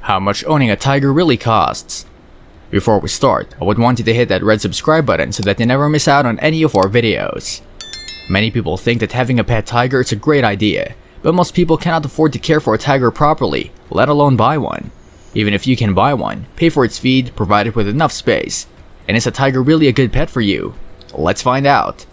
How much owning a tiger really costs. Before we start, I would want you to hit that red subscribe button so that you never miss out on any of our videos. Many people think that having a pet tiger is a great idea, but most people cannot afford to care for a tiger properly, let alone buy one. Even if you can buy one, pay for its feed, provide it with enough space. And is a tiger really a good pet for you? Let's find out.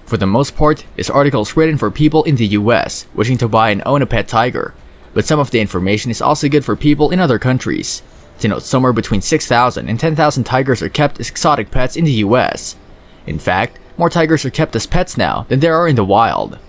For the most part, this article is written for people in the US wishing to buy and own a pet tiger, but some of the information is also good for people in other countries. To note, somewhere between 6,000 and 10,000 tigers are kept as exotic pets in the US. In fact, more tigers are kept as pets now than there are in the wild.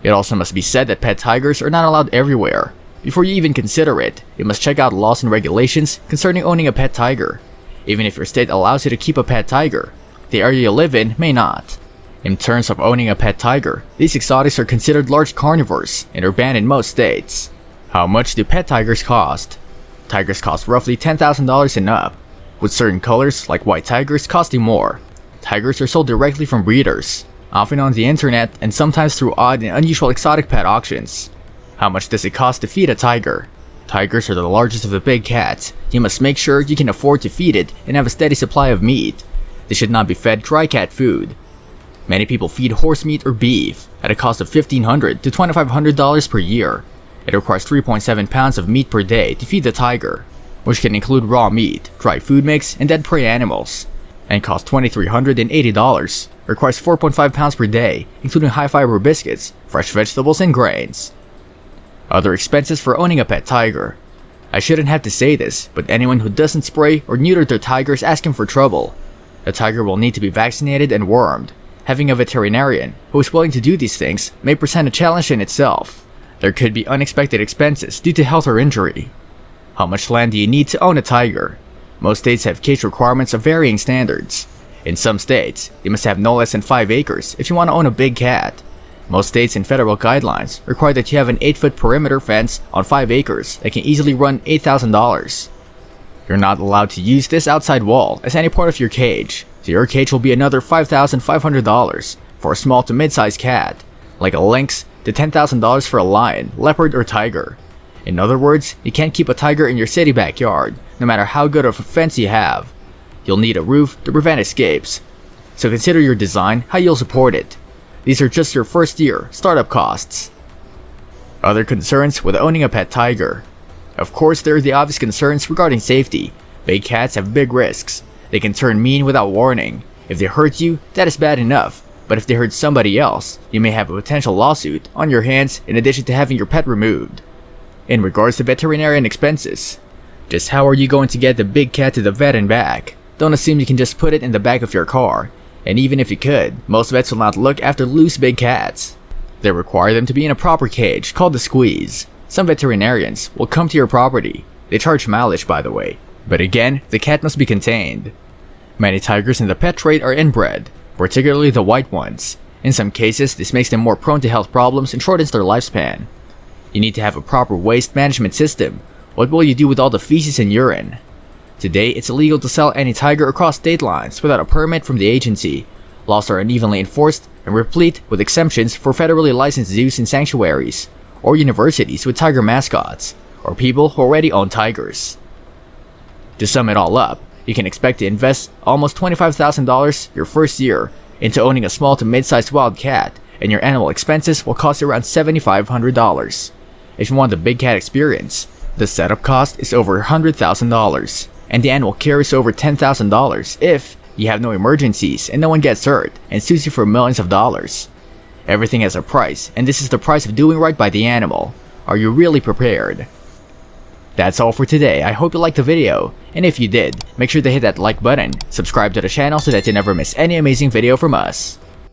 It also must be said that pet tigers are not allowed everywhere. Before you even consider it, you must check out laws and regulations concerning owning a pet tiger. Even if your state allows you to keep a pet tiger, the area you live in may not. In terms of owning a pet tiger, these exotics are considered large carnivores and are banned in most states. How much do pet tigers cost? Tigers cost roughly $10,000 and up, with certain colors like white tigers costing more. Tigers are sold directly from breeders, often on the internet and sometimes through odd and unusual exotic pet auctions. How much does it cost to feed a tiger? Tigers are the largest of the big cats. You must make sure you can afford to feed it and have a steady supply of meat. They should not be fed dry cat food. Many people feed horse meat or beef at a cost of $1,500 to $2,500 per year. It requires 3.7 pounds of meat per day to feed the tiger, which can include raw meat, dry food mix, and dead prey animals, and costs $2,380. Requires 4.5 pounds per day, including high-fiber biscuits, fresh vegetables, and grains. Other expenses for owning a pet tiger. I shouldn't have to say this, but anyone who doesn't spray or neuter their tigers is asking for trouble. The tiger will need to be vaccinated and wormed. Having a veterinarian who is willing to do these things may present a challenge in itself. There could be unexpected expenses due to health or injury. How much land do you need to own a tiger? Most states have cage requirements of varying standards. In some states, you must have no less than 5 acres if you want to own a big cat. Most states and federal guidelines require that you have an 8-foot perimeter fence on 5 acres that can easily run $8,000. You're not allowed to use this outside wall as any part of your cage, so your cage will be another $5,500 for a small to mid-sized cat, like a lynx, to $10,000 for a lion, leopard, or tiger. In other words, you can't keep a tiger in your city backyard, no matter how good of a fence you have. You'll need a roof to prevent escapes. So consider your design how you'll support it. These are just your first year startup costs. Other concerns with owning a pet tiger. Of course, there are the obvious concerns regarding safety. Big cats have big risks. They can turn mean without warning. If they hurt you, that is bad enough. But if they hurt somebody else, you may have a potential lawsuit on your hands in addition to having your pet removed. In regards to veterinarian expenses, just how are you going to get the big cat to the vet and back? Don't assume you can just put it in the back of your car. And even if you could, most vets will not look after loose big cats. They require them to be in a proper cage called the squeeze. Some veterinarians will come to your property. They charge mileage, by the way. But again, the cat must be contained. Many tigers in the pet trade are inbred, particularly the white ones. In some cases, this makes them more prone to health problems and shortens their lifespan. You need to have a proper waste management system. What will you do with all the feces and urine? Today, it's illegal to sell any tiger across state lines without a permit from the agency. Laws are unevenly enforced and replete with exemptions for federally licensed zoos and sanctuaries, or universities with tiger mascots, or people who already own tigers. To sum it all up, you can expect to invest almost $25,000 your first year into owning a small to mid-sized wild cat, and your annual expenses will cost around $7,500. If you want the big cat experience, the setup cost is over $100,000, and the annual care is over $10,000 if you have no emergencies and no one gets hurt and sues you for millions of dollars. Everything has a price, and this is the price of doing right by the animal. Are you really prepared? That's all for today. I hope you liked the video, and if you did, make sure to hit that like button, subscribe to the channel so that you never miss any amazing video from us.